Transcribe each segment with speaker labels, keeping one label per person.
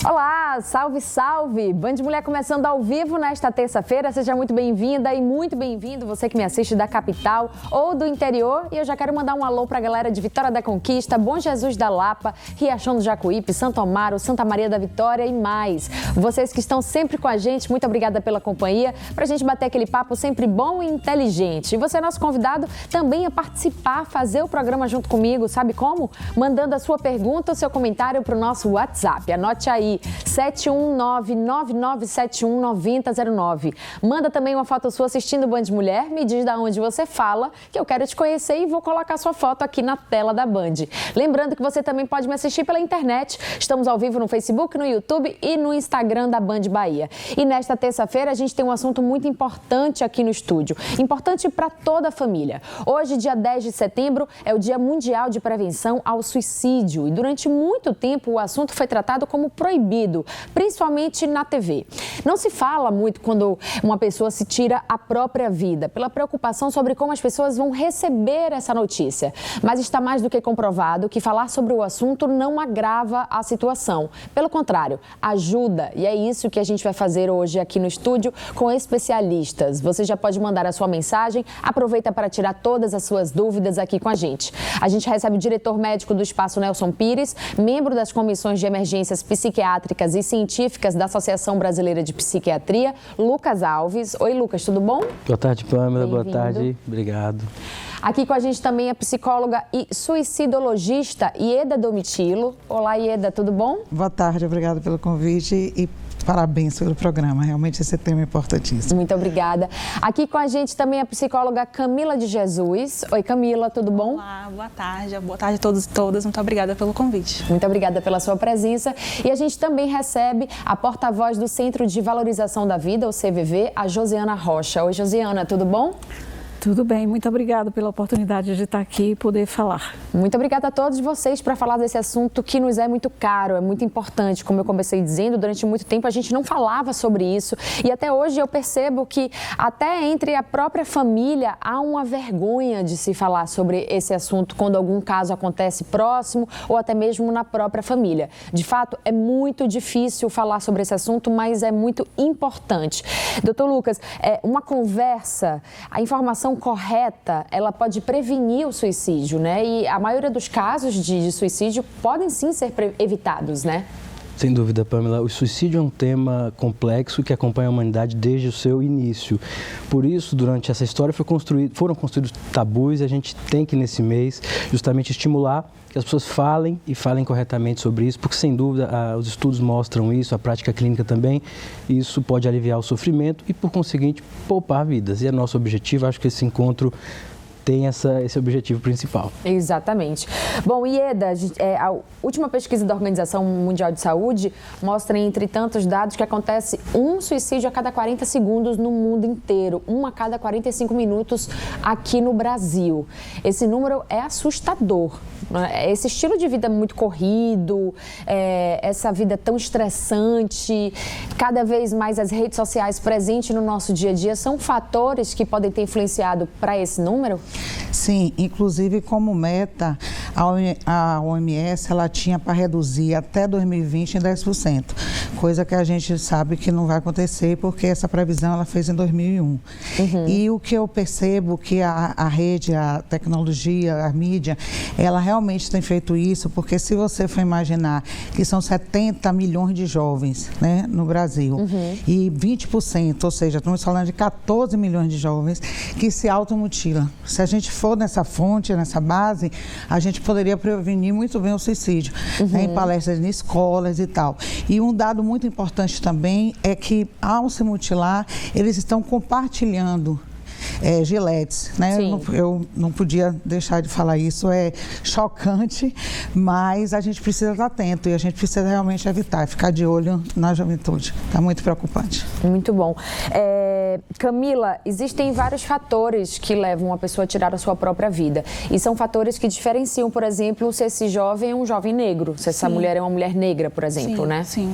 Speaker 1: Olá, salve, salve! Band Mulher começando ao vivo nesta terça-feira. Seja muito bem-vinda e muito bem-vindo você que me assiste da capital ou do interior. E eu já quero mandar um alô para a galera de Vitória da Conquista, Bom Jesus da Lapa, Riachão do Jacuípe, Santo Amaro, Santa Maria da Vitória e mais. Vocês que estão sempre com a gente, muito obrigada pela companhia, para a gente bater aquele papo sempre bom e inteligente. E você é nosso convidado também a participar, fazer o programa junto comigo, sabe como? Mandando a sua pergunta ou seu comentário para o nosso WhatsApp. Anote aí, 719-9971-9009. Manda também uma foto sua assistindo o Band Mulher, me diz de onde você fala, que eu quero te conhecer e vou colocar sua foto aqui na tela da Band. Lembrando que você também pode me assistir pela internet. Estamos ao vivo no Facebook, no YouTube e no Instagram da Band Bahia. E nesta terça-feira a gente tem um assunto muito importante aqui no estúdio. Importante para toda a família. Hoje, dia 10 de setembro, é o Dia Mundial de Prevenção ao Suicídio. E durante muito tempo o assunto foi tratado como proibido, principalmente na TV. Não se fala muito quando uma pessoa se tira a própria vida, pela preocupação sobre como as pessoas vão receber essa notícia. Mas está mais do que comprovado que falar sobre o assunto não agrava a situação. Pelo contrário, ajuda. E é isso que a gente vai fazer hoje aqui no estúdio com especialistas. Você já pode mandar a sua mensagem, aproveita para tirar todas as suas dúvidas aqui com a gente. A gente recebe o diretor médico do Espaço Nelson Pires, membro das comissões de emergências psiquiátricas e científicas da Associação Brasileira de Psiquiatria, Lucas Alves. Oi, Lucas, tudo bom?
Speaker 2: Boa tarde, Pamela. Boa tarde. Obrigado.
Speaker 1: Aqui com a gente também a psicóloga e suicidologista Ieda Domitilo. Olá, Ieda, tudo bom?
Speaker 3: Boa tarde, obrigada pelo convite e parabéns pelo programa. Realmente esse tema é importantíssimo.
Speaker 1: Muito obrigada. Aqui com a gente também a psicóloga Camila de Jesus. Oi, Camila, tudo bom?
Speaker 4: Olá, boa tarde. Boa tarde a todos e todas. Muito obrigada pelo convite.
Speaker 1: Muito obrigada pela sua presença. E a gente também recebe a porta-voz do Centro de Valorização da Vida, o CVV, a Josiana Rocha. Oi, Josiana, tudo bom?
Speaker 5: Tudo bem, muito obrigada pela oportunidade de estar aqui e poder falar.
Speaker 1: Muito obrigada a todos vocês para falar desse assunto que nos é muito caro, é muito importante. Como eu comecei dizendo, durante muito tempo a gente não falava sobre isso e até hoje eu percebo que até entre a própria família há uma vergonha de se falar sobre esse assunto quando algum caso acontece próximo ou até mesmo na própria família. De fato, é muito difícil falar sobre esse assunto, mas é muito importante. Doutor Lucas, uma conversa, a informação correta, ela pode prevenir o suicídio, né? E a maioria dos casos de suicídio podem sim ser evitados, né?
Speaker 2: Sem dúvida, Pamela. O suicídio é um tema complexo que acompanha a humanidade desde o seu início. Por isso, durante essa história foram construídos tabus e a gente tem que, nesse mês, justamente estimular que as pessoas falem e falem corretamente sobre isso, porque, sem dúvida, os estudos mostram isso, a prática clínica também. Isso pode aliviar o sofrimento e, por conseguinte, poupar vidas. E é nosso objetivo, acho que esse encontro tem esse objetivo principal.
Speaker 1: Exatamente. Bom, Ieda, a última pesquisa da Organização Mundial de Saúde mostra, entre tantos dados, que acontece um suicídio a cada 40 segundos no mundo inteiro, um a cada 45 minutos aqui no Brasil. Esse número é assustador. Esse estilo de vida muito corrido, essa vida tão estressante, cada vez mais as redes sociais presentes no nosso dia a dia, são fatores que podem ter influenciado para esse número?
Speaker 3: Sim, inclusive como meta, a OMS ela tinha para reduzir até 2020 em 10%, coisa que a gente sabe que não vai acontecer porque essa previsão ela fez em 2001. Uhum. E o que eu percebo que a rede, a tecnologia, a mídia, ela realmente tem feito isso, porque se você for imaginar que são 70 milhões de jovens, né, no Brasil, uhum, e 20%, ou seja, estamos falando de 14 milhões de jovens que se automutilam. Se a gente for nessa fonte, nessa base, a gente poderia prevenir muito bem o suicídio, uhum, né, em palestras em escolas e tal. E um dado muito importante também é que, ao se mutilar, eles estão compartilhando giletes, né? Eu não podia deixar de falar isso, é chocante, mas a gente precisa estar atento e a gente precisa realmente evitar, ficar de olho na juventude. Está muito preocupante.
Speaker 1: Muito bom. Camila, existem vários fatores que levam a pessoa a tirar a sua própria vida. E são fatores que diferenciam, por exemplo, se esse jovem é um jovem negro, se essa mulher é uma mulher negra, por exemplo, né?
Speaker 4: Sim.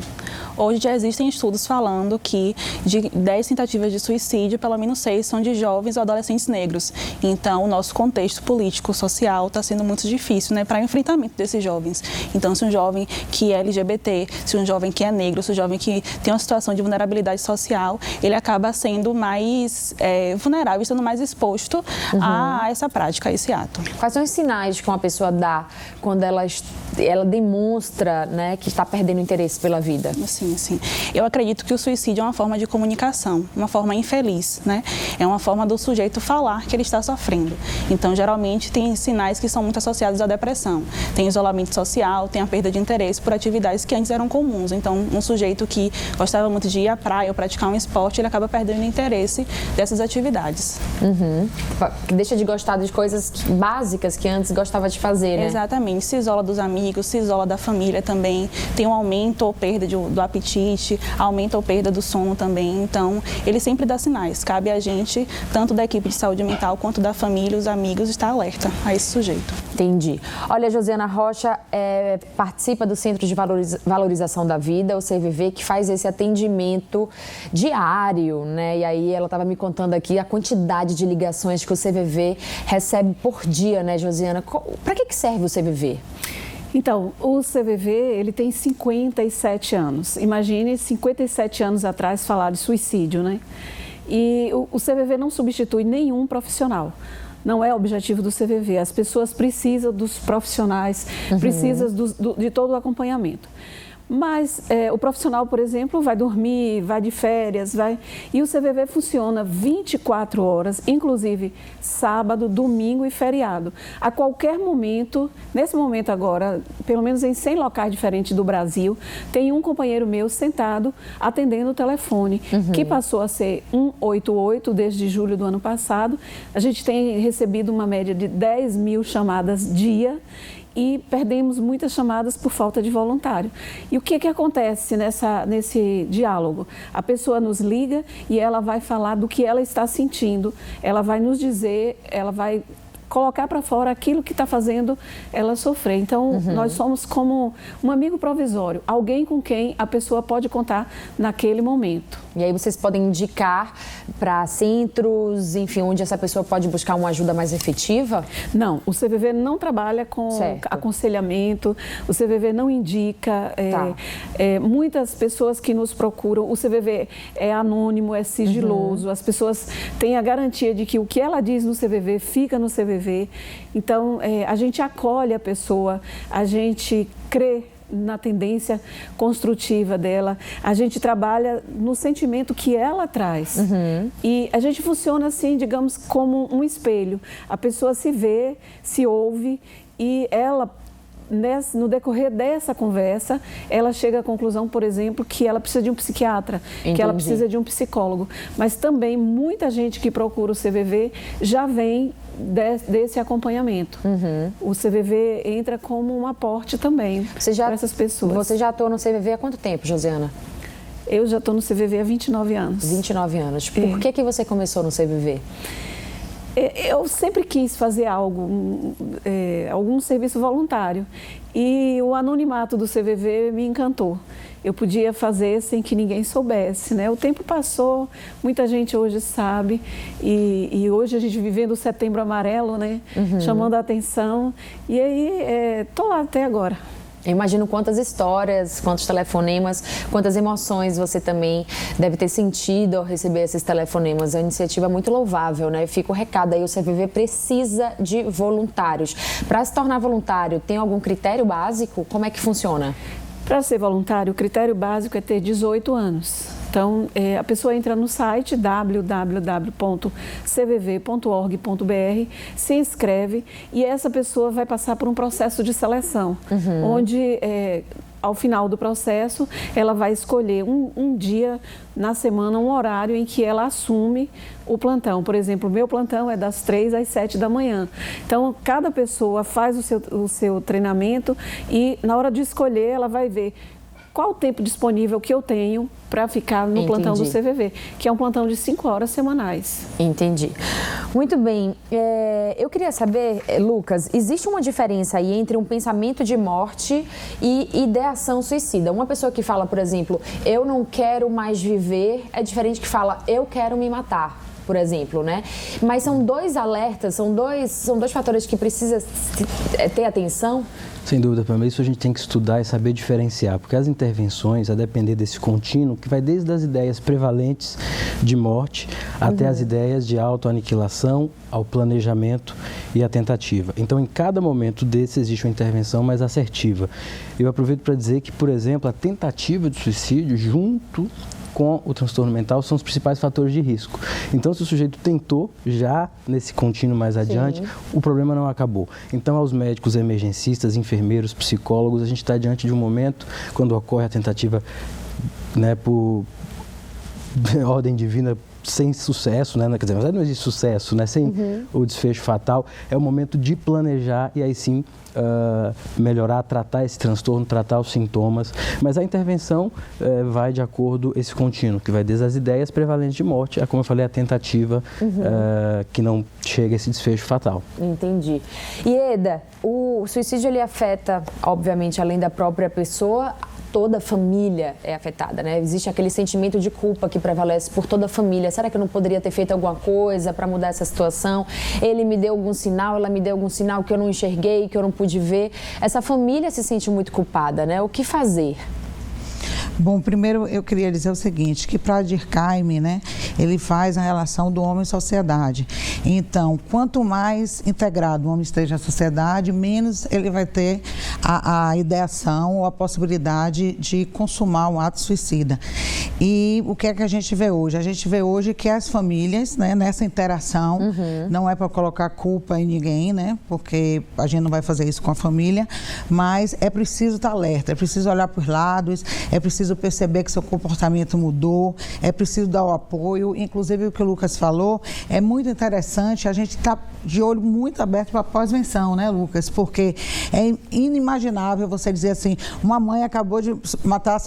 Speaker 4: Hoje já existem estudos falando que de 10 tentativas de suicídio, pelo menos 6 são de jovens ou adolescentes negros. Então, o nosso contexto político, social, está sendo muito difícil, né, para o enfrentamento desses jovens. Então, se um jovem que é LGBT, se um jovem que é negro, se um jovem que tem uma situação de vulnerabilidade social, ele acaba sendo mais vulnerável, sendo mais exposto a essa prática, a esse ato.
Speaker 1: Quais são os sinais que uma pessoa dá quando ela demonstra, né, que está perdendo interesse pela vida?
Speaker 4: Sim. Eu acredito que o suicídio é uma forma de comunicação, uma forma infeliz, né? É uma forma do sujeito falar que ele está sofrendo. Então, geralmente, tem sinais que são muito associados à depressão. Tem isolamento social, tem a perda de interesse por atividades que antes eram comuns. Então, um sujeito que gostava muito de ir à praia ou praticar um esporte, ele acaba perdendo o interesse dessas atividades.
Speaker 1: Deixa de gostar de coisas básicas que antes gostava de fazer, né?
Speaker 4: Exatamente. Se isola dos amigos, se isola da família também. Tem um aumento ou perda do apetite, aumenta ou perda do sono também. Então, ele sempre dá sinais. Cabe a gente, tanto da equipe de saúde mental quanto da família, os amigos, estar alerta a esse sujeito.
Speaker 1: Entendi. Olha, a Josiana Rocha participa do Centro de Valorização da Vida, o CVV, que faz esse atendimento diário, né? E aí ela estava me contando aqui a quantidade de ligações que o CVV recebe por dia, né, Josiana? Para que serve o CVV?
Speaker 5: Então, o CVV, ele tem 57 anos. Imagine 57 anos atrás falar de suicídio, né? E o CVV não substitui nenhum profissional. Não é o objetivo do CVV. As pessoas precisam dos profissionais, precisam de todo o acompanhamento. Mas o profissional, por exemplo, vai dormir, vai de férias, e o CVV funciona 24 horas, inclusive sábado, domingo e feriado. A qualquer momento, nesse momento agora, pelo menos em 100 locais diferentes do Brasil, tem um companheiro meu sentado atendendo o telefone, que passou a ser 188 desde julho do ano passado. A gente tem recebido uma média de 10 mil chamadas dia, e perdemos muitas chamadas por falta de voluntário. E o que acontece nesse diálogo? A pessoa nos liga e ela vai falar do que ela está sentindo, ela vai nos dizer, ela vai colocar para fora aquilo que está fazendo ela sofrer. Então, nós somos como um amigo provisório, alguém com quem a pessoa pode contar naquele momento.
Speaker 1: E aí vocês podem indicar para centros, enfim, onde essa pessoa pode buscar uma ajuda mais efetiva?
Speaker 5: Não, o CVV não trabalha com aconselhamento, o CVV não indica. Muitas pessoas que nos procuram, o CVV é anônimo, é sigiloso, as pessoas têm a garantia de que o que ela diz no CVV fica no CVV. Então, a gente acolhe a pessoa, a gente crê na tendência construtiva dela, a gente trabalha no sentimento que ela traz. E a gente funciona assim, digamos, como um espelho. A pessoa se vê, se ouve e ela, no decorrer dessa conversa, ela chega à conclusão, por exemplo, que ela precisa de um psiquiatra, que ela precisa de um psicólogo. Mas também muita gente que procura o CVV já vem desse acompanhamento. O CVV entra como um aporte também para essas pessoas.
Speaker 1: Você já atua no CVV há quanto tempo, Josiana?
Speaker 5: Eu já estou no CVV há 29 anos.
Speaker 1: 29 anos. Por que você começou no CVV?
Speaker 5: Eu sempre quis fazer algum serviço voluntário e o anonimato do CVV me encantou. Eu podia fazer sem que ninguém soubesse, né? O tempo passou, muita gente hoje sabe e hoje a gente vivendo o Setembro Amarelo, né? Chamando a atenção e aí estou lá até agora.
Speaker 1: Eu imagino quantas histórias, quantos telefonemas, quantas emoções você também deve ter sentido ao receber esses telefonemas. É uma iniciativa muito louvável, né? Fica o recado aí, o CVV precisa de voluntários. Para se tornar voluntário, tem algum critério básico? Como é que funciona?
Speaker 5: Para ser voluntário, o critério básico é ter 18 anos. Então, a pessoa entra no site www.cvv.org.br, se inscreve e essa pessoa vai passar por um processo de seleção, onde, ao final do processo, ela vai escolher um dia na semana, um horário em que ela assume o plantão. Por exemplo, o meu plantão é das 3 às 7 da manhã. Então, cada pessoa faz o seu treinamento e, na hora de escolher, ela vai ver qual o tempo disponível que eu tenho para ficar no plantão do CVV, que é um plantão de 5 horas semanais.
Speaker 1: Entendi. Muito bem. Eu queria saber, Lucas, existe uma diferença aí entre um pensamento de morte e ideação suicida? Uma pessoa que fala, por exemplo, eu não quero mais viver, é diferente que fala, eu quero me matar, por exemplo, né? Mas são dois alertas, são dois fatores que precisa ter atenção?
Speaker 2: Sem dúvida, Pamela, isso a gente tem que estudar e saber diferenciar, porque as intervenções, a depender desse contínuo, que vai desde as ideias prevalentes de morte até as ideias de autoaniquilação, ao planejamento e à tentativa. Então, em cada momento desse existe uma intervenção mais assertiva. Eu aproveito para dizer que, por exemplo, a tentativa de suicídio junto com o transtorno mental são os principais fatores de risco. Então, se o sujeito tentou já nesse contínuo mais adiante, o problema não acabou. Então, aos médicos emergencistas, enfermeiros, psicólogos, a gente está diante de um momento, quando ocorre a tentativa, né, por ordem divina, sem sucesso, né? Quer dizer, não existe sucesso, né? Sem o desfecho fatal, é o momento de planejar e aí sim melhorar, tratar esse transtorno, tratar os sintomas, mas a intervenção vai de acordo esse contínuo, que vai desde as ideias prevalentes de morte, como eu falei, a tentativa que não chega a esse desfecho fatal.
Speaker 1: Entendi. E Eda, o suicídio ele afeta, obviamente, além da própria pessoa, toda a família é afetada, né? Existe aquele sentimento de culpa que prevalece por toda a família. Será que eu não poderia ter feito alguma coisa para mudar essa situação? Ele me deu algum sinal, ela me deu algum sinal que eu não enxerguei, que eu não pude ver. Essa família se sente muito culpada, né? O que fazer?
Speaker 3: Bom, primeiro eu queria dizer o seguinte, que para Durkheim, né, ele faz a relação do homem e sociedade. Então, quanto mais integrado o homem esteja à sociedade, menos ele vai ter a ideação ou a possibilidade de consumar um ato suicida. E o que é que a gente vê hoje? A gente vê hoje que as famílias, né, nessa interação, não é para colocar culpa em ninguém, né, porque a gente não vai fazer isso com a família, mas é preciso estar alerta, é preciso olhar para os lados, é preciso perceber que seu comportamento mudou, é preciso dar o apoio. Inclusive, o que o Lucas falou, é muito interessante a gente estar de olho muito aberto para a pós-venção, né, Lucas? Porque é inimaginável você dizer assim, uma mãe acabou de matar,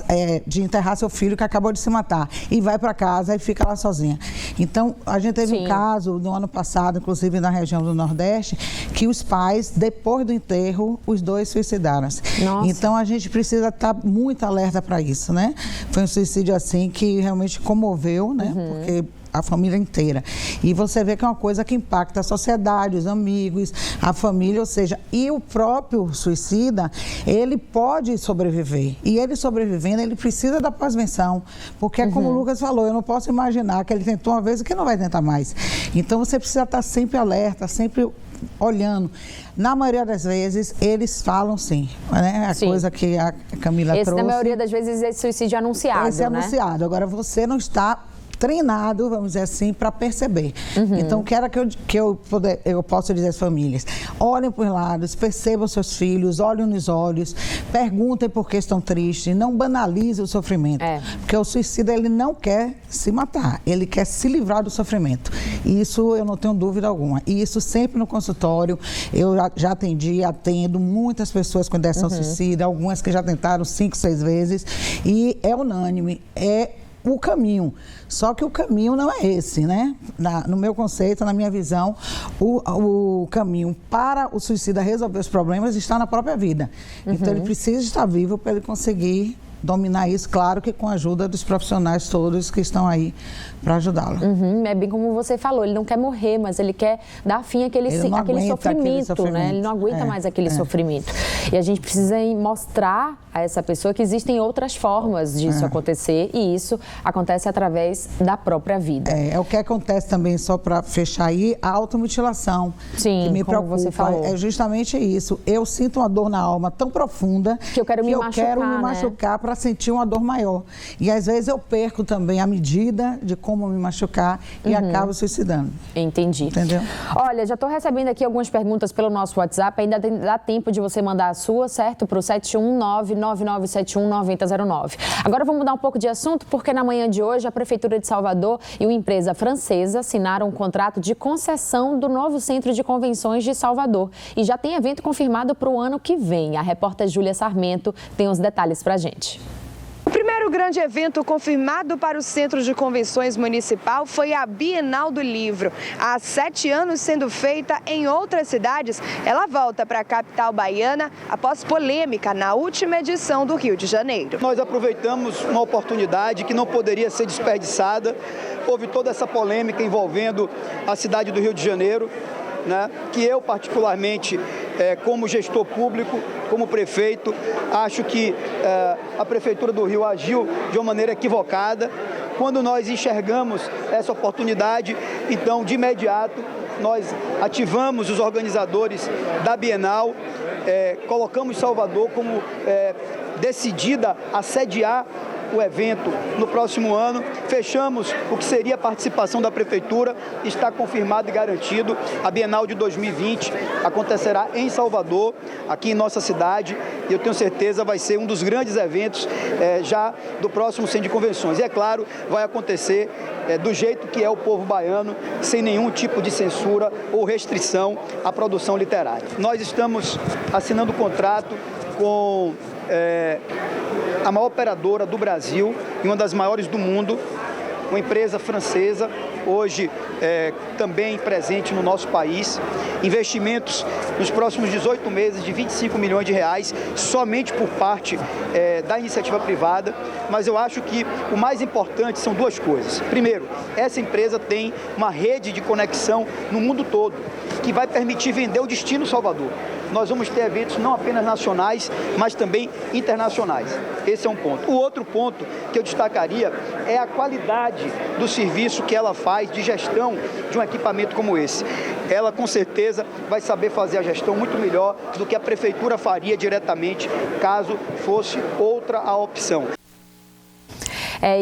Speaker 3: de enterrar seu filho que acabou de se matar e vai para casa e fica lá sozinha. Então, a gente teve um caso no ano passado, inclusive na região do Nordeste, que os pais, depois do enterro, os dois suicidaram-se. Então, a gente precisa estar muito alerta para isso, né? Foi um suicídio assim que realmente comoveu, né? Porque a família inteira. E você vê que é uma coisa que impacta a sociedade, os amigos, a família, ou seja, e o próprio suicida, ele pode sobreviver. E ele sobrevivendo, ele precisa da pós-venção, porque é como o Lucas falou, eu não posso imaginar que ele tentou uma vez e que não vai tentar mais. Então você precisa estar sempre alerta, sempre olhando. Na maioria das vezes, eles falam sim, né? Coisa que a Camila trouxe.
Speaker 1: Na maioria das vezes, esse suicídio é anunciado,
Speaker 3: Esse é anunciado. Agora, você não está treinado, vamos dizer assim, para perceber. Então, que eu posso dizer às famílias, olhem para os lados, percebam seus filhos, olhem nos olhos, perguntem por que estão tristes, não banalizem o sofrimento. Porque o suicida, ele não quer se matar, ele quer se livrar do sofrimento. E isso eu não tenho dúvida alguma. E isso sempre no consultório, eu já atendo muitas pessoas com ideação suicida, algumas que já tentaram 5, 6 vezes, e é unânime, é o caminho. Só que o caminho não é esse, né? No meu conceito, na minha visão, o caminho para o suicida resolver os problemas está na própria vida. Então, ele precisa estar vivo para ele conseguir dominar isso, claro que com a ajuda dos profissionais todos que estão aí para ajudá-lo.
Speaker 1: É bem como você falou, ele não quer morrer, mas ele quer dar fim àquele sofrimento, né? Ele não aguenta mais aquele sofrimento. E a gente precisa mostrar a essa pessoa que existem outras formas disso acontecer, e isso acontece através da própria vida.
Speaker 3: É o que acontece também, só para fechar aí, a automutilação.
Speaker 1: Sim,
Speaker 3: que me
Speaker 1: como
Speaker 3: preocupa.
Speaker 1: você falou.
Speaker 3: É justamente isso. Eu sinto uma dor na alma tão profunda
Speaker 1: que eu quero me
Speaker 3: machucar para sentir uma dor maior. E às vezes eu perco também a medida de como me machucar e acabo suicidando.
Speaker 1: Entendi.
Speaker 3: Entendeu?
Speaker 1: Olha, já estou recebendo aqui algumas perguntas pelo nosso WhatsApp, ainda dá tempo de você mandar a sua, certo? Para o 719-9971-9009. Agora vamos mudar um pouco de assunto, porque na manhã de hoje a Prefeitura de Salvador e uma empresa francesa assinaram um contrato de concessão do novo Centro de Convenções de Salvador. E já tem evento confirmado para o ano que vem. A repórter Júlia Sarmento tem os detalhes para a gente.
Speaker 6: O primeiro grande evento confirmado para o Centro de Convenções Municipal foi a Bienal do Livro. Há 7 anos sendo feita em outras cidades, ela volta para a capital baiana após polêmica na última edição do Rio de Janeiro.
Speaker 7: Nós aproveitamos uma oportunidade que não poderia ser desperdiçada. Houve toda essa polêmica envolvendo a cidade do Rio de Janeiro, né, que eu particularmente, como gestor público, como prefeito, acho que a Prefeitura do Rio agiu de uma maneira equivocada. Quando nós enxergamos essa oportunidade, então, de imediato, nós ativamos os organizadores da Bienal, colocamos Salvador como decidida a sediar o evento no próximo ano, fechamos o que seria a participação da Prefeitura, está confirmado e garantido. A Bienal de 2020 acontecerá em Salvador, aqui em nossa cidade, e eu tenho certeza vai ser um dos grandes eventos já do próximo Centro de Convenções. E é claro, vai acontecer do jeito que é o povo baiano, sem nenhum tipo de censura ou restrição à produção literária. Nós estamos assinando contrato com a maior operadora do Brasil e uma das maiores do mundo, uma empresa francesa, hoje também presente no nosso país. Investimentos nos próximos 18 meses de 25 milhões de reais, somente por parte da iniciativa privada. Mas eu acho que o mais importante são duas coisas. Primeiro, essa empresa tem uma rede de conexão no mundo todo, que vai permitir vender o destino Salvador. Nós vamos ter eventos não apenas nacionais, mas também internacionais. Esse é um ponto. O outro ponto que eu destacaria é a qualidade do serviço que ela faz de gestão de um equipamento como esse. Ela, com certeza, vai saber fazer a gestão muito melhor do que a Prefeitura faria diretamente, caso fosse outra a opção.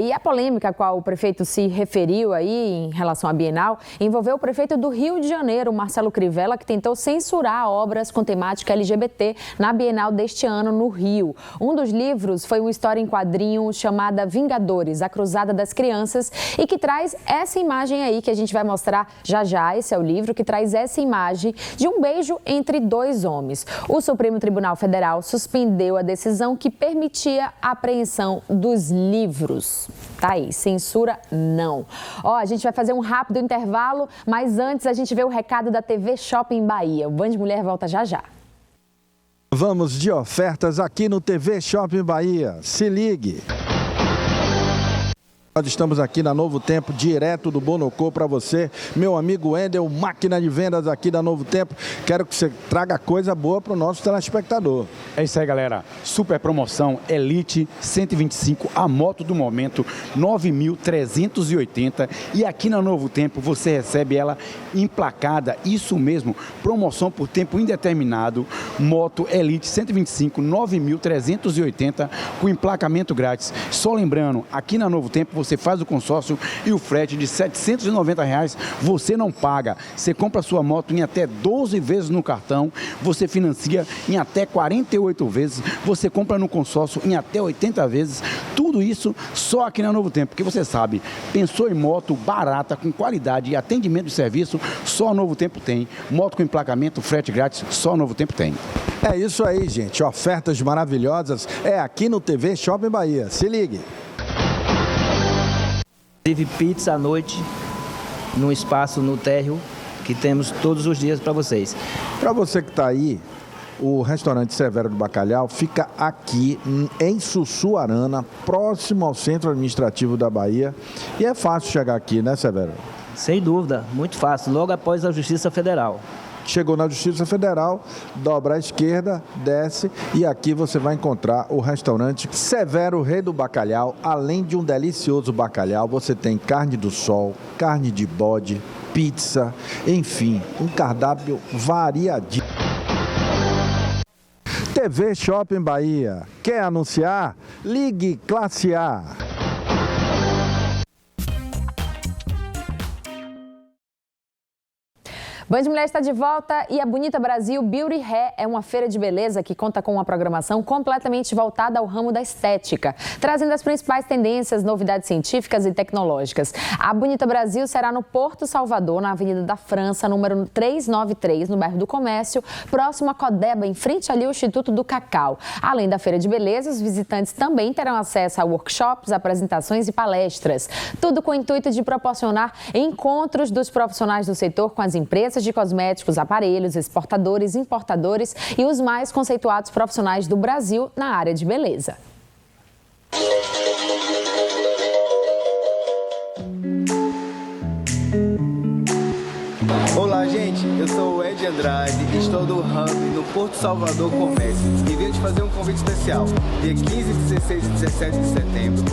Speaker 1: E a polêmica a qual o prefeito se referiu aí em relação à Bienal envolveu o prefeito do Rio de Janeiro, Marcelo Crivella, que tentou censurar obras com temática LGBT na Bienal deste ano no Rio. Um dos livros foi uma história em quadrinho chamada Vingadores, a Cruzada das Crianças, e que traz essa imagem aí que a gente vai mostrar já já. Esse é o livro que traz essa imagem de um beijo entre dois homens. O Supremo Tribunal Federal suspendeu a decisão que permitia a apreensão dos livros. Tá aí, censura não. A gente vai fazer um rápido intervalo, mas antes a gente vê o recado da TV Shopping Bahia. O Band Mulher volta já já.
Speaker 8: Vamos de ofertas aqui no TV Shopping Bahia. Se ligue. Nós estamos aqui na Novo Tempo, direto do Bonocô para você, meu amigo Wendel, máquina de vendas aqui da Novo Tempo. Quero que você traga coisa boa para o nosso telespectador.
Speaker 9: É isso aí, galera. Super promoção Elite 125, a moto do momento, 9.380. E aqui na Novo Tempo você recebe ela emplacada, isso mesmo, promoção por tempo indeterminado, moto Elite 125, 9.380, com emplacamento grátis. Só lembrando, aqui na Novo Tempo você faz o consórcio e o frete de R$ 790 você não paga. Você compra a sua moto em até 12 vezes no cartão, você financia em até 48 vezes, você compra no consórcio em até 80 vezes. Tudo isso só aqui na Novo Tempo, porque você sabe, pensou em moto barata, com qualidade e atendimento de serviço, só a Novo Tempo tem. Moto com emplacamento, frete grátis, só a Novo Tempo tem.
Speaker 8: É isso aí, gente. Ofertas maravilhosas é aqui no TV Shopping Bahia. Se ligue.
Speaker 10: Teve pizza à noite, num espaço no térreo, que temos todos os dias para vocês.
Speaker 8: Para você que está aí, o restaurante Severo do Bacalhau fica aqui em Sussuarana, próximo ao Centro Administrativo da Bahia. E é fácil chegar aqui, né, Severo?
Speaker 10: Sem dúvida, muito fácil, logo após a Justiça Federal.
Speaker 8: Chegou na Justiça Federal, dobra à esquerda, desce e aqui você vai encontrar o restaurante Severo Rei do Bacalhau. Além de um delicioso bacalhau, você tem carne do sol, carne de bode, pizza, enfim, um cardápio variadíssimo. TV Shopping Bahia. Quer anunciar? Ligue Classe A.
Speaker 1: Band Mulher está de volta e a Bonita Brasil Beauty Hair é uma feira de beleza que conta com uma programação completamente voltada ao ramo da estética, trazendo as principais tendências, novidades científicas e tecnológicas. A Bonita Brasil será no Porto Salvador, na Avenida da França, número 393, no bairro do Comércio, próximo a Codeba, em frente ali ao Instituto do Cacau. Além da feira de beleza, os visitantes também terão acesso a workshops, apresentações e palestras. Tudo com o intuito de proporcionar encontros dos profissionais do setor com as empresas de cosméticos, aparelhos, exportadores, importadores e os mais conceituados profissionais do Brasil na área de beleza.
Speaker 11: Olá, gente, eu sou o Ed Andrade e estou no Hub no Porto Salvador Comércio e venho te fazer um convite especial. Dia 15, 16 e 17 de setembro,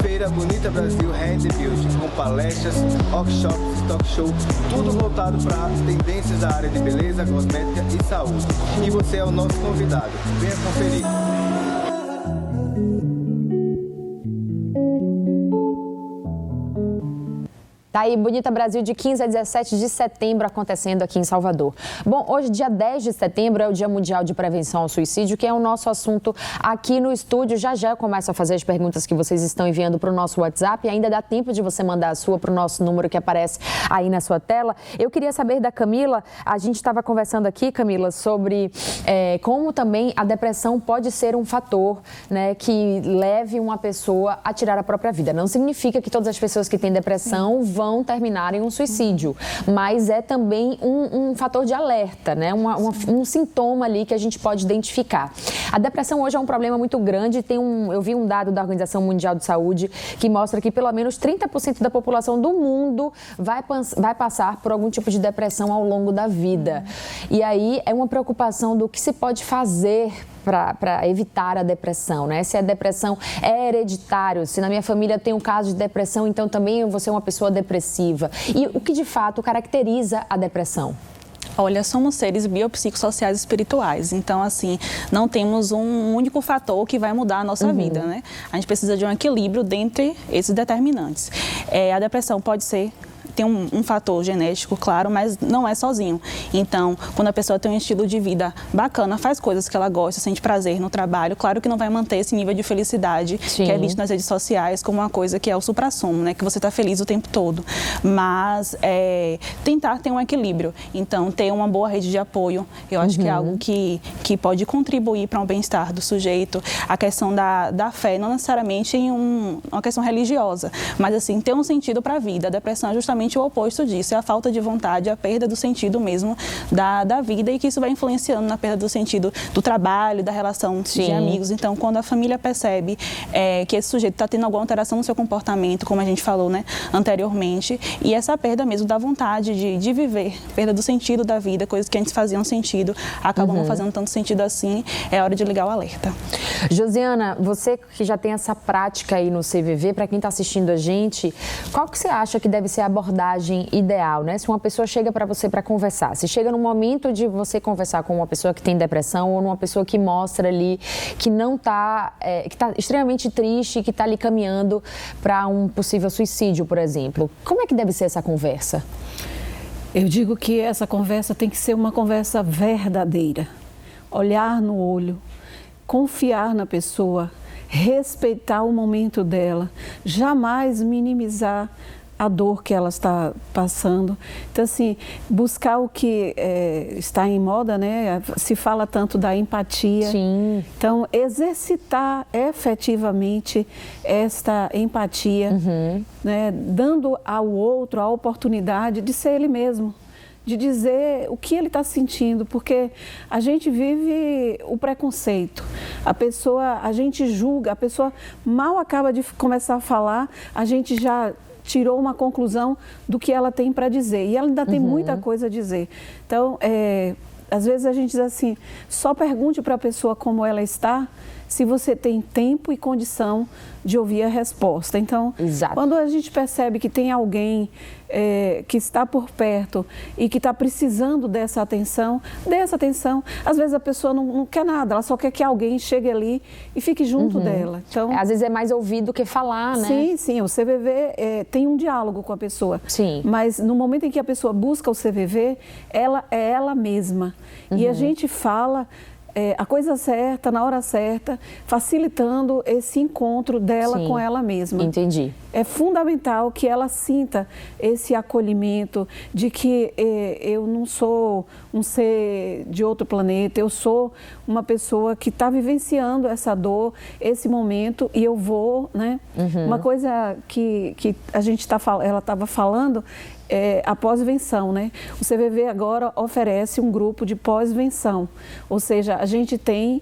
Speaker 11: Feira Bonita Brasil Hair and Beauty, com palestras, workshops e talk show, tudo voltado para tendências da área de beleza, cosmética e saúde. E você é o nosso convidado. Venha conferir.
Speaker 1: Tá aí, Bonita Brasil, de 15 a 17 de setembro, acontecendo aqui em Salvador. Bom, hoje, dia 10 de setembro, é o Dia Mundial de Prevenção ao Suicídio, que é o nosso assunto aqui no estúdio. Já eu começo a fazer as perguntas que vocês estão enviando para o nosso WhatsApp. E ainda dá tempo de você mandar a sua para o nosso número que aparece aí na sua tela. Eu queria saber da Camila, a gente estava conversando aqui, Camila, sobre como também a depressão pode ser um fator, né, que leve uma pessoa a tirar a própria vida. Não significa que todas as pessoas que têm depressão vão terminar em um suicídio, mas é também um fator de alerta, né? Um sintoma ali que a gente pode identificar. A depressão hoje é um problema muito grande. Eu vi um dado da Organização Mundial de Saúde que mostra que pelo menos 30% da população do mundo vai passar por algum tipo de depressão ao longo da vida. E aí é uma preocupação do que se pode fazer para evitar a depressão, né? Se a depressão é hereditário, se na minha família tem um caso de depressão, então também eu vou ser uma pessoa depressiva. E o que de fato caracteriza a depressão?
Speaker 4: Olha, somos seres biopsicossociais espirituais, então assim, não temos um único fator que vai mudar a nossa vida, né? A gente precisa de um equilíbrio dentre esses determinantes. A depressão tem um fator genético, claro, mas não é sozinho. Então, quando a pessoa tem um estilo de vida bacana, faz coisas que ela gosta, sente prazer no trabalho, claro que não vai manter esse nível de felicidade que é visto nas redes sociais como uma coisa que é o suprassumo, né? Que você está feliz o tempo todo. Mas tentar ter um equilíbrio. Então, ter uma boa rede de apoio, eu acho que é algo que pode contribuir para um bem-estar do sujeito. A questão da fé, não necessariamente em uma questão religiosa, mas assim, ter um sentido para a vida. A depressão é justamente o oposto disso, é a falta de vontade, a perda do sentido mesmo da vida, e que isso vai influenciando na perda do sentido do trabalho, da relação de amigos. Então, quando a família percebe que esse sujeito está tendo alguma alteração no seu comportamento, como a gente falou, né, anteriormente, e essa perda mesmo da vontade de viver, perda do sentido da vida, coisas que antes faziam sentido, acabam não fazendo tanto sentido assim, é hora de ligar o alerta.
Speaker 1: Josiana, você que já tem essa prática aí no CVV, para quem está assistindo a gente, qual que você acha que deve ser a abordagem ideal, né? Se uma pessoa chega para você para conversar, se chega no momento de você conversar com uma pessoa que tem depressão ou numa pessoa que mostra ali que não está, que está extremamente triste, que está ali caminhando para um possível suicídio, por exemplo, como é que deve ser essa conversa?
Speaker 5: Eu digo que essa conversa tem que ser uma conversa verdadeira, olhar no olho, confiar na pessoa, respeitar o momento dela, jamais minimizar a dor que ela está passando. Então, assim, buscar o que está em moda, né? Se fala tanto da empatia.
Speaker 1: Sim.
Speaker 5: Então, exercitar efetivamente esta empatia, né? Dando ao outro a oportunidade de ser ele mesmo, de dizer o que ele está sentindo, porque a gente vive o preconceito. A gente julga, a pessoa mal acaba de começar a falar, a gente já tirou uma conclusão do que ela tem para dizer. E ela ainda tem muita coisa a dizer. Então, às vezes a gente diz assim, só pergunte para a pessoa como ela está, se você tem tempo e condição de ouvir a resposta. Então,
Speaker 1: Exato.
Speaker 5: quando a gente percebe que tem alguém que está por perto e que está precisando dessa atenção, dê essa atenção. Às vezes a pessoa não quer nada, ela só quer que alguém chegue ali e fique junto dela. Então,
Speaker 1: às vezes é mais ouvir do que falar, né?
Speaker 5: Sim, sim. O CVV tem um diálogo com a pessoa.
Speaker 1: Sim.
Speaker 5: Mas no momento em que a pessoa busca o CVV, ela é ela mesma. E a gente fala a coisa certa, na hora certa, facilitando esse encontro dela com ela mesma.
Speaker 1: Entendi.
Speaker 5: É fundamental que ela sinta esse acolhimento de que eu não sou um ser de outro planeta, eu sou uma pessoa que está vivenciando essa dor, esse momento, e eu vou, né? Uma coisa que a gente ela estava falando a pós-venção, né? O CVV agora oferece um grupo de pós-venção, ou seja, a gente tem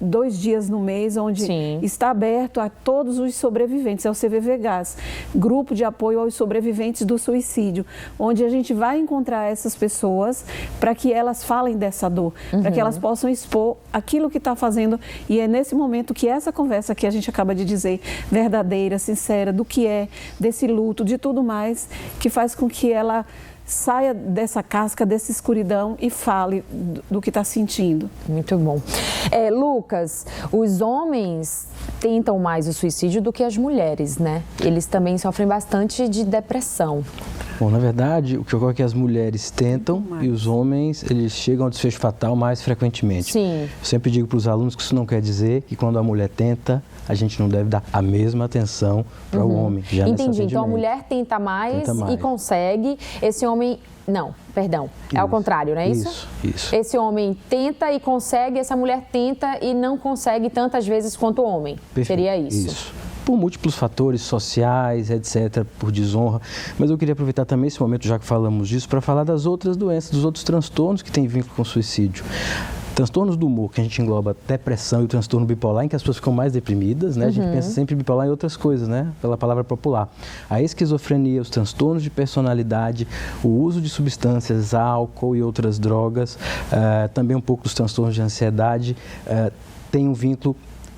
Speaker 5: 2 dias no mês onde está aberto a todos os sobreviventes, é o CVV Gás, grupo de apoio aos sobreviventes do suicídio, onde a gente vai encontrar essas pessoas para que elas falem dessa dor, para que elas possam expor aquilo que está fazendo, e é nesse momento que essa conversa que a gente acaba de dizer, verdadeira, sincera, do que é, desse luto, de tudo mais, que faz com que ela saia dessa casca, dessa escuridão e fale do que está sentindo.
Speaker 1: Muito bom. Lucas, os homens tentam mais o suicídio do que as mulheres, né? Eles também sofrem bastante de depressão.
Speaker 2: Bom, na verdade, o que ocorre é que as mulheres tentam e os homens, eles chegam ao desfecho fatal mais frequentemente.
Speaker 1: Sim.
Speaker 2: Eu sempre digo para os alunos que isso não quer dizer que quando a mulher tenta, a gente não deve dar a mesma atenção para o homem. Já
Speaker 1: Entendi. Então a mulher tenta mais e consegue, esse homem... Não, perdão, é ao contrário, não é isso?
Speaker 2: Isso.
Speaker 1: Esse homem tenta e consegue, essa mulher tenta e não consegue tantas vezes quanto o homem.
Speaker 2: Perfeito.
Speaker 1: Seria isso?
Speaker 2: Isso. Por múltiplos fatores sociais, etc., por desonra. Mas eu queria aproveitar também esse momento, já que falamos disso, para falar das outras doenças, dos outros transtornos que têm vínculo com o suicídio. Transtornos do humor, que a gente engloba depressão e o transtorno bipolar, em que as pessoas ficam mais deprimidas, né? A gente pensa sempre bipolar em outras coisas, né? Pela palavra popular. A esquizofrenia, os transtornos de personalidade, o uso de substâncias, álcool e outras drogas, também um pouco dos transtornos de ansiedade, tem um vínculo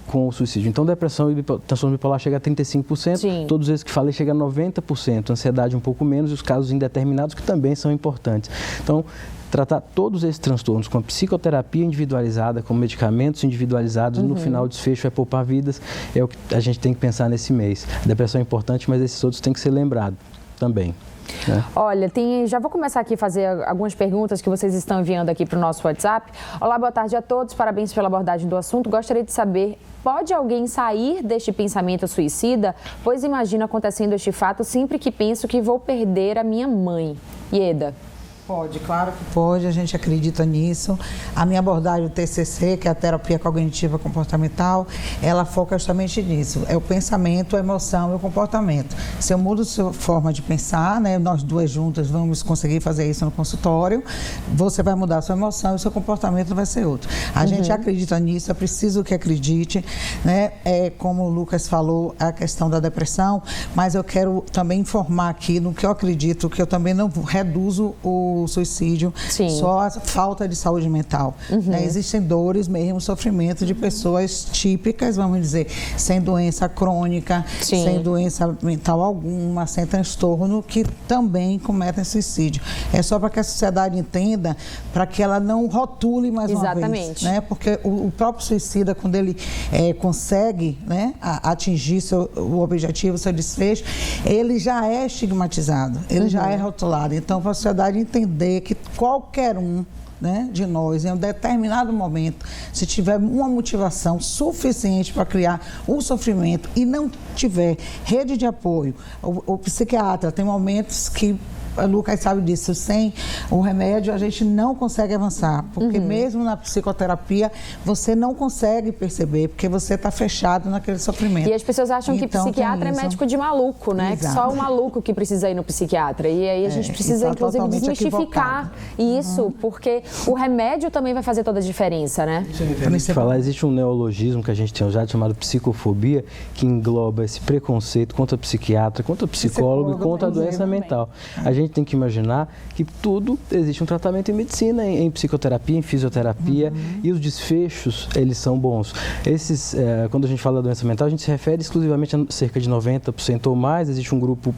Speaker 2: com o suicídio. Então, depressão e transtorno bipolar chega a 35%,
Speaker 1: Sim.
Speaker 2: Todos esses que falei chega a 90%, ansiedade um pouco menos e os casos indeterminados que também são importantes. Então, tratar todos esses transtornos com a psicoterapia individualizada, com medicamentos individualizados, no final o desfecho é poupar vidas, é o que a gente tem que pensar nesse mês. A depressão é importante, mas esses outros têm que ser lembrados também.
Speaker 1: Olha, já vou começar aqui a fazer algumas perguntas que vocês estão enviando aqui para o nosso WhatsApp. Olá, boa tarde a todos, parabéns pela abordagem do assunto. Gostaria de saber, pode alguém sair deste pensamento suicida? Pois imagino acontecendo este fato sempre que penso que vou perder a minha mãe. Ieda.
Speaker 3: Pode, claro que pode, a gente acredita nisso. A minha abordagem, o TCC, que é a terapia cognitiva comportamental, ela foca justamente nisso. É o pensamento, a emoção e o comportamento. Se eu mudo a sua forma de pensar, né, nós duas juntas vamos conseguir fazer isso no consultório, você vai mudar a sua emoção e o seu comportamento vai ser outro. A gente acredita nisso, é preciso que acredite, né? Como o Lucas falou, a questão da depressão, mas eu quero também informar aqui no que eu acredito, que eu também não reduzo o suicídio, só a falta de saúde mental. Né? Existem dores mesmo, sofrimento de pessoas típicas, vamos dizer, sem doença crônica, sem doença mental alguma, sem transtorno, que também cometem suicídio. É só para que a sociedade entenda, para que ela não rotule mais uma vez. Né? Porque o próprio suicida, quando ele consegue, né, atingir o objetivo, seu desfecho, ele já é estigmatizado, ele já é rotulado. Então, para a sociedade entender que qualquer um, né, de nós, em um determinado momento, se tiver uma motivação suficiente para criar um sofrimento e não tiver rede de apoio, o psiquiatra tem momentos que o Lucas sabe disso, sem o remédio a gente não consegue avançar, porque mesmo na psicoterapia você não consegue perceber, porque você está fechado naquele sofrimento.
Speaker 1: E as pessoas acham que psiquiatra é médico de maluco, né? Que só o maluco que precisa ir no psiquiatra. E aí a gente precisa, inclusive, desmistificar isso, porque o remédio também vai fazer toda a diferença, né?
Speaker 2: Existe um neologismo que a gente tem usado chamado psicofobia, que engloba esse preconceito contra psiquiatra, contra psicólogo e contra a doença mental. A gente tem que imaginar que tudo existe um tratamento em medicina, em psicoterapia, em fisioterapia, e os desfechos, eles são bons. Quando a gente fala da doença mental, a gente se refere exclusivamente a cerca de 90% ou mais. Existe um grupo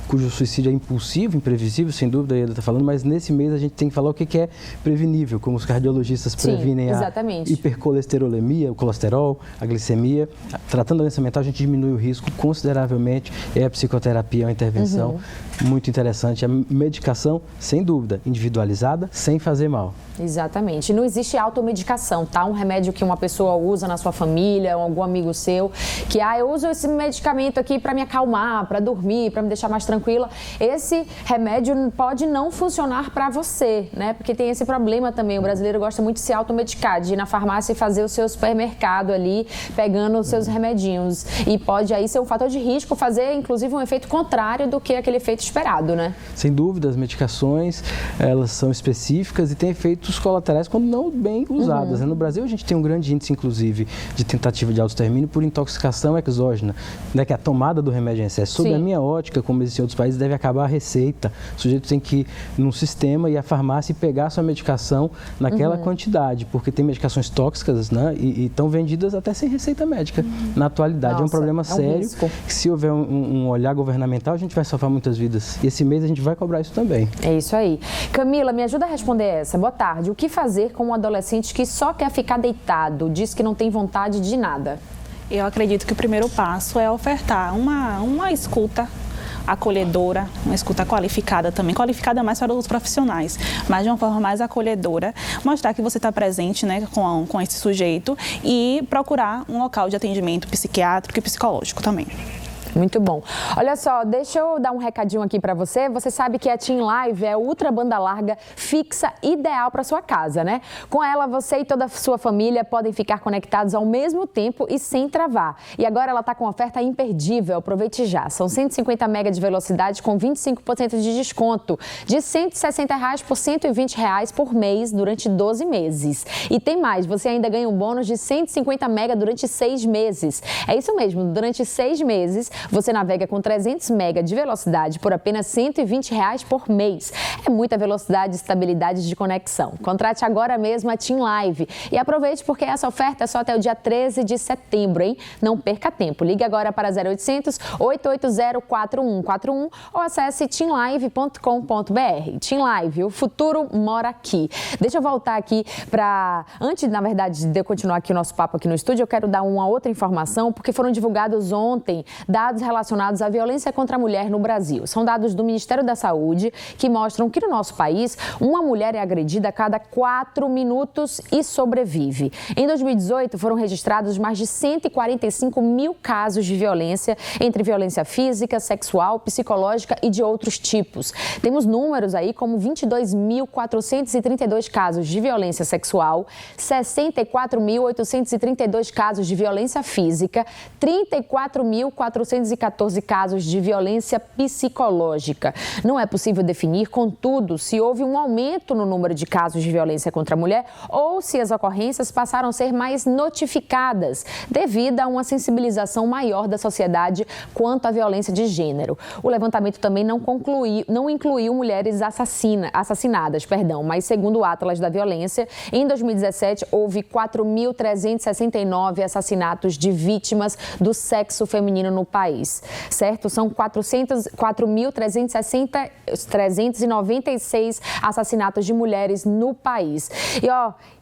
Speaker 2: cujo suicídio é impulsivo, imprevisível, sem dúvida, ele está falando, mas nesse mês a gente tem que falar o que é prevenível, como os cardiologistas previnem a hipercolesterolemia, o colesterol, a glicemia. Tratando a doença mental, a gente diminui o risco consideravelmente. A psicoterapia é uma intervenção muito interessante. A medicação, sem dúvida, individualizada, sem fazer mal.
Speaker 1: Exatamente. Não existe automedicação, tá? Um remédio que uma pessoa usa na sua família, ou algum amigo seu, que eu uso esse medicamento aqui para me acalmar, para dormir, para me deixar mais tranquila. Esse remédio pode não funcionar para você, né? Porque tem esse problema também. O brasileiro gosta muito de se automedicar, de ir na farmácia e fazer o seu supermercado ali, pegando os seus remedinhos. E pode aí ser um fator de risco, fazer inclusive um efeito contrário do que aquele efeito esperado, né?
Speaker 2: Sem dúvida, as medicações, elas são específicas e têm efeitos colaterais quando não bem usadas. No Brasil, a gente tem um grande índice, inclusive, de tentativa de autoextermínio por intoxicação exógena, né, que é a tomada do remédio em excesso. Sob a minha ótica, como existe em outros países, deve acabar a receita. O sujeito tem que ir num sistema e a farmácia e pegar a sua medicação naquela quantidade, porque tem medicações tóxicas, né, e estão vendidas até sem receita médica. Na atualidade, é um problema sério, que se houver um olhar governamental, a gente vai salvar muitas vidas. E esse mês a gente vai cobrar isso também.
Speaker 1: É isso aí. Camila, me ajuda a responder essa. Boa tarde. O que fazer com um adolescente que só quer ficar deitado, diz que não tem vontade de nada?
Speaker 4: Eu acredito que o primeiro passo é ofertar uma escuta acolhedora, uma escuta qualificada também, qualificada mais para os profissionais, mas de uma forma mais acolhedora, mostrar que você está presente, né, com esse sujeito e procurar um local de atendimento psiquiátrico e psicológico também.
Speaker 1: Muito bom. Olha só, deixa eu dar um recadinho aqui para você. Você sabe que a TIM Live é a ultra banda larga fixa ideal para sua casa, né? Com ela, você e toda a sua família podem ficar conectados ao mesmo tempo e sem travar. E agora ela está com oferta imperdível. Aproveite já. São 150 MB de velocidade com 25% de desconto, de R$ 160 por R$ 120 por mês durante 12 meses. E tem mais, você ainda ganha um bônus de 150 MB durante 6 meses. É isso mesmo, durante 6 meses, você navega com 300 MB de velocidade por apenas R$ 120 por mês. É muita velocidade e estabilidade de conexão. Contrate agora mesmo a TIM Live e aproveite porque essa oferta é só até o dia 13 de setembro, hein? Não perca tempo. Ligue agora para 0800 880 4141 ou acesse timlive.com.br. TIM Live, o futuro mora aqui. Deixa eu voltar aqui para... Antes, na verdade, de eu continuar aqui o nosso papo aqui no estúdio, eu quero dar uma outra informação, porque foram divulgados ontem dados relacionados à violência contra a mulher no Brasil. São dados do Ministério da Saúde que mostram que no nosso país, uma mulher é agredida a cada 4 minutos e sobrevive. Em 2018, foram registrados mais de 145 mil casos de violência, entre violência física, sexual, psicológica e de outros tipos. Temos números aí como 22.432 casos de violência sexual, 64.832 casos de violência física, 34.414 casos de violência psicológica. Não é possível definir, contudo, se houve um aumento no número de casos de violência contra a mulher ou se as ocorrências passaram a ser mais notificadas devido a uma sensibilização maior da sociedade quanto à violência de gênero. O levantamento também não incluiu mulheres assassinadas, mas segundo o Atlas da Violência, em 2017 houve 4.369 assassinatos de vítimas do sexo feminino no país, certo? São 4.396 assassinatos de mulheres no país.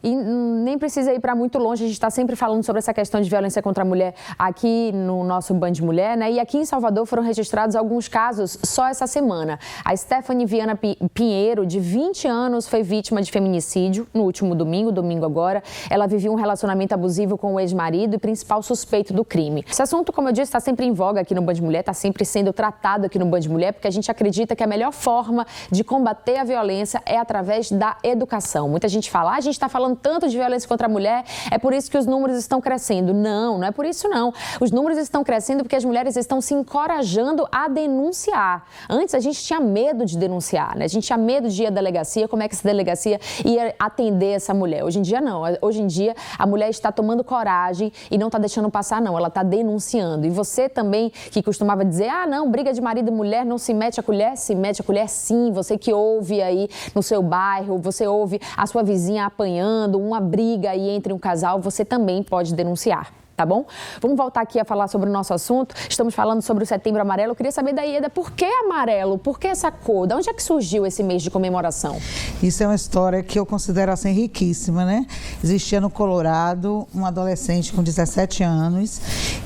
Speaker 1: E nem precisa ir para muito longe, a gente está sempre falando sobre essa questão de violência contra a mulher aqui no nosso Band Mulher, né? E aqui em Salvador foram registrados alguns casos só essa semana. A Stephanie Viana Pinheiro, de 20 anos, foi vítima de feminicídio no último domingo agora. Ela vivia um relacionamento abusivo com o ex-marido e principal suspeito do crime. Esse assunto, como eu disse, está sempre em voga aqui no Band Mulher, está sempre sendo tratado aqui no Band Mulher, porque a gente acredita que a melhor forma de combater a violência é através da educação. Muita gente fala, a gente está falando tanto de violência contra a mulher, é por isso que os números estão crescendo. Não, não é por isso não. Os números estão crescendo porque as mulheres estão se encorajando a denunciar. Antes a gente tinha medo de denunciar, né? A gente tinha medo de ir à delegacia, como é que essa delegacia ia atender essa mulher. Hoje em dia não. Hoje em dia a mulher está tomando coragem e não está deixando passar não, ela está denunciando. E você também também que costumava dizer, não, briga de marido e mulher, não se mete a colher sim. Você que ouve aí no seu bairro, você ouve a sua vizinha apanhando, uma briga aí entre um casal, você também pode denunciar. Tá bom? Vamos voltar aqui a falar sobre o nosso assunto. Estamos falando sobre o Setembro Amarelo. Eu queria saber da Ieda, por que amarelo? Por que essa cor? De onde é que surgiu esse mês de comemoração?
Speaker 3: Isso é uma história que eu considero assim riquíssima, né? Existia no Colorado um adolescente com 17 anos,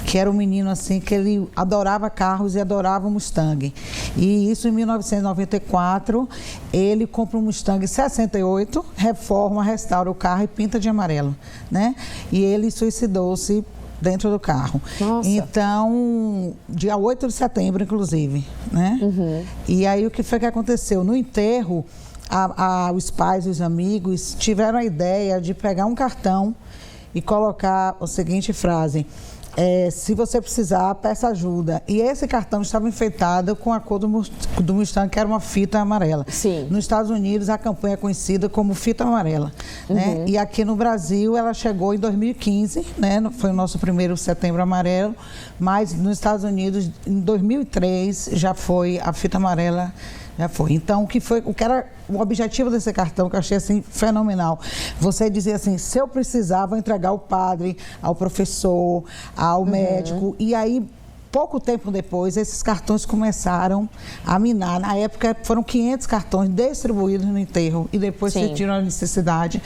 Speaker 3: que era um menino assim que ele adorava carros e adorava um Mustang. E isso em 1994, ele compra um Mustang 68, reforma, restaura o carro e pinta de amarelo, né? E ele suicidou-se dentro do carro.
Speaker 1: Nossa.
Speaker 3: Então, dia 8 de setembro, inclusive, né? E aí, o que foi que aconteceu? No enterro, os pais e os amigos tiveram a ideia de pegar um cartão e colocar a seguinte frase: se você precisar, peça ajuda. E esse cartão estava enfeitado com a cor do Mustang, que era uma fita amarela.
Speaker 1: Sim.
Speaker 3: Nos Estados Unidos, a campanha é conhecida como fita amarela. Né? E aqui no Brasil, ela chegou em 2015, né? Foi o nosso primeiro Setembro Amarelo, mas nos Estados Unidos, em 2003, já foi a fita amarela. Já foi. Então, o que era o objetivo desse cartão, que eu achei assim fenomenal, você dizia assim: se eu precisar, vou entregar ao padre, ao professor, ao médico. E aí, pouco tempo depois, esses cartões começaram a minar. Na época, foram 500 cartões distribuídos no enterro e depois sentiram a necessidade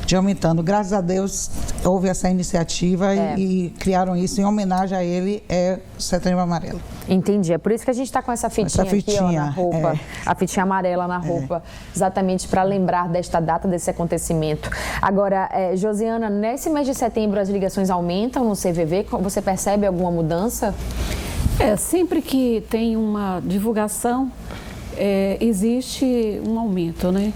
Speaker 3: de aumentando. Graças a Deus, houve essa iniciativa e criaram isso em homenagem a ele, o Setembro Amarelo.
Speaker 1: Entendi. É por isso que a gente está com essa fitinha, aqui, ó, na roupa. A fitinha amarela na roupa, exatamente para lembrar desta data, desse acontecimento. Agora, Josiana, nesse mês de setembro as ligações aumentam no CVV? Você percebe alguma mudança?
Speaker 5: Sempre que tem uma divulgação, existe um aumento, né?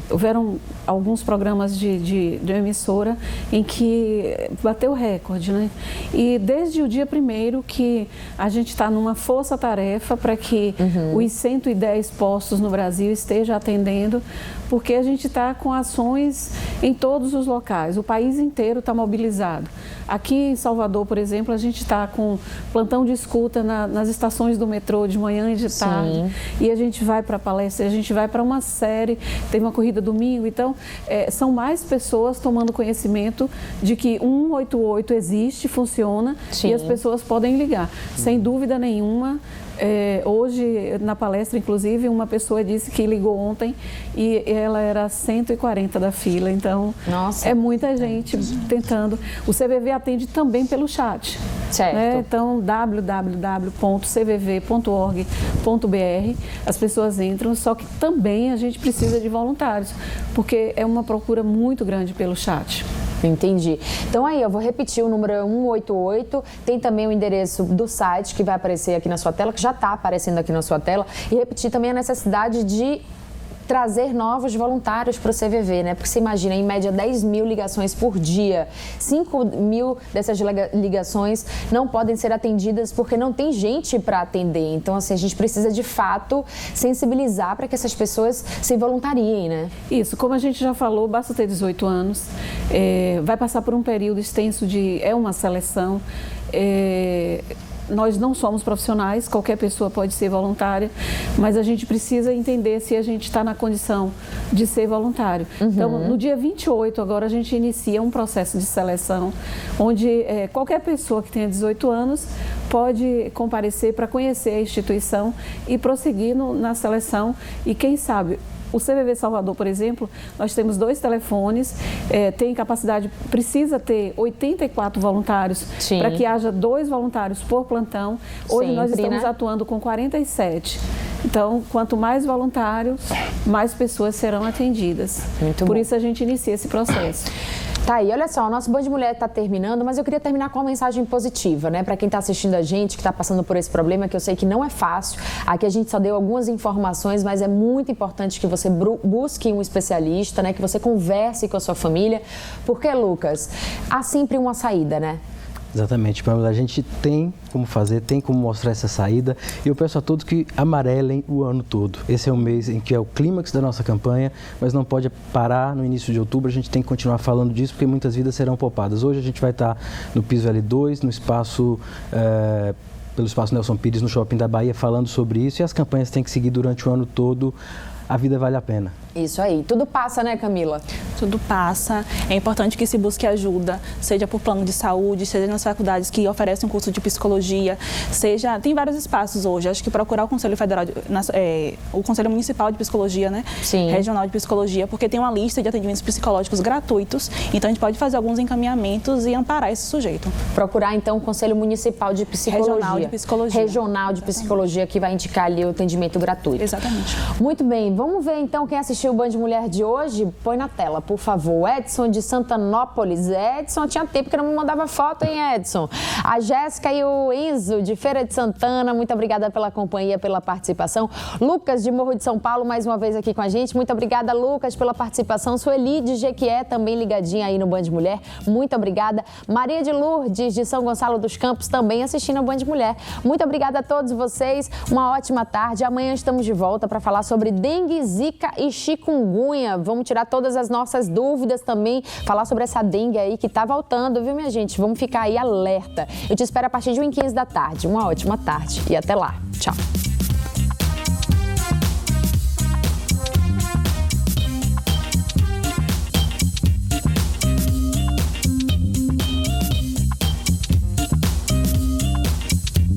Speaker 5: Houveram alguns programas de emissora em que bateu recorde, né? E desde o dia 1º que a gente está numa força-tarefa para que os 110 postos no Brasil estejam atendendo, porque a gente está com ações em todos os locais, o país inteiro está mobilizado. Aqui em Salvador, por exemplo, a gente está com plantão de escuta nas estações do metrô de manhã e de tarde, e a gente vai para palestra, a gente vai para uma série, teve uma corrida domingo, então são mais pessoas tomando conhecimento de que 188 existe, funciona, e as pessoas podem ligar. Sem dúvida nenhuma, hoje na palestra, inclusive, uma pessoa disse que ligou ontem e ela era 140 da fila, então é muita gente tentando. O CVV atende também pelo chat.
Speaker 1: Certo.
Speaker 5: Então, www.cvv.org.br, as pessoas entram, só que também a gente precisa de voluntários, porque é uma procura muito grande pelo chat.
Speaker 1: Entendi. Então aí, eu vou repetir o número 188, tem também o endereço do site que vai aparecer aqui na sua tela, que já está aparecendo aqui na sua tela, e repetir também a necessidade de trazer novos voluntários para o CVV, né? Porque você imagina, em média 10 mil ligações por dia, 5 mil dessas ligações não podem ser atendidas porque não tem gente para atender. Então, assim, a gente precisa de fato sensibilizar para que essas pessoas se voluntariem, né?
Speaker 5: Isso, como a gente já falou, basta ter 18 anos, vai passar por um período extenso é uma seleção. Nós não somos profissionais, qualquer pessoa pode ser voluntária, mas a gente precisa entender se a gente está na condição de ser voluntário. Então, no dia 28, agora a gente inicia um processo de seleção, onde qualquer pessoa que tenha 18 anos pode comparecer para conhecer a instituição e prosseguir na seleção e, quem sabe, o CVV Salvador, por exemplo, nós temos 2 telefones, tem capacidade, precisa ter 84 voluntários para que haja 2 voluntários por plantão. Hoje nós estamos atuando com 47. Então, quanto mais voluntários, mais pessoas serão atendidas. Por isso a gente inicia esse processo.
Speaker 1: Tá aí, olha só, o nosso Band Mulher está terminando, mas eu queria terminar com uma mensagem positiva, né? Para quem está assistindo a gente, que está passando por esse problema, que eu sei que não é fácil. Aqui a gente só deu algumas informações, mas é muito importante que você busque um especialista, né? Que você converse com a sua família, porque, Lucas, há sempre uma saída, né?
Speaker 2: Exatamente, Pamela. A gente tem como fazer, tem como mostrar essa saída. E eu peço a todos que amarelem o ano todo. Esse é o mês em que é o clímax da nossa campanha, mas não pode parar no início de outubro. A gente tem que continuar falando disso, porque muitas vidas serão poupadas. Hoje a gente vai estar no piso L2, no espaço pelo Espaço Nelson Pires no Shopping da Bahia falando sobre isso, e as campanhas têm que seguir durante o ano todo. A vida vale a pena.
Speaker 1: Isso aí. Tudo passa, né, Camila?
Speaker 4: Tudo passa. É importante que se busque ajuda, seja por plano de saúde, seja nas faculdades que oferecem um curso de psicologia, seja... Tem vários espaços hoje. Acho que procurar o Conselho Federal, o Conselho Municipal de Psicologia, né?
Speaker 1: Sim.
Speaker 4: Regional de Psicologia, porque tem uma lista de atendimentos psicológicos gratuitos. Então, a gente pode fazer alguns encaminhamentos e amparar esse sujeito.
Speaker 1: Procurar, então, o Conselho Municipal de Psicologia.
Speaker 4: Regional de Psicologia.
Speaker 1: Regional de Psicologia, que vai indicar ali o atendimento gratuito.
Speaker 4: Exatamente.
Speaker 1: Muito bem. Vamos ver, então, quem assistiu o Band Mulher de hoje? Põe na tela, por favor. Edson de Santanópolis. Edson, tinha tempo que não me mandava foto, hein, Edson? A Jéssica e o Enzo, de Feira de Santana, muito obrigada pela companhia, pela participação. Lucas, de Morro de São Paulo, mais uma vez aqui com a gente. Muito obrigada, Lucas, pela participação. Sueli, de Jequié, também ligadinha aí no Band Mulher. Muito obrigada. Maria de Lourdes, de São Gonçalo dos Campos, também assistindo ao Band Mulher. Muito obrigada a todos vocês. Uma ótima tarde. Amanhã estamos de volta para falar sobre dengue, zika e chikungunya. Vamos tirar todas as nossas dúvidas também, falar sobre essa dengue aí que tá voltando, viu, minha gente? Vamos ficar aí alerta. Eu te espero a partir de 1h15 da tarde. Uma ótima tarde e até lá. Tchau.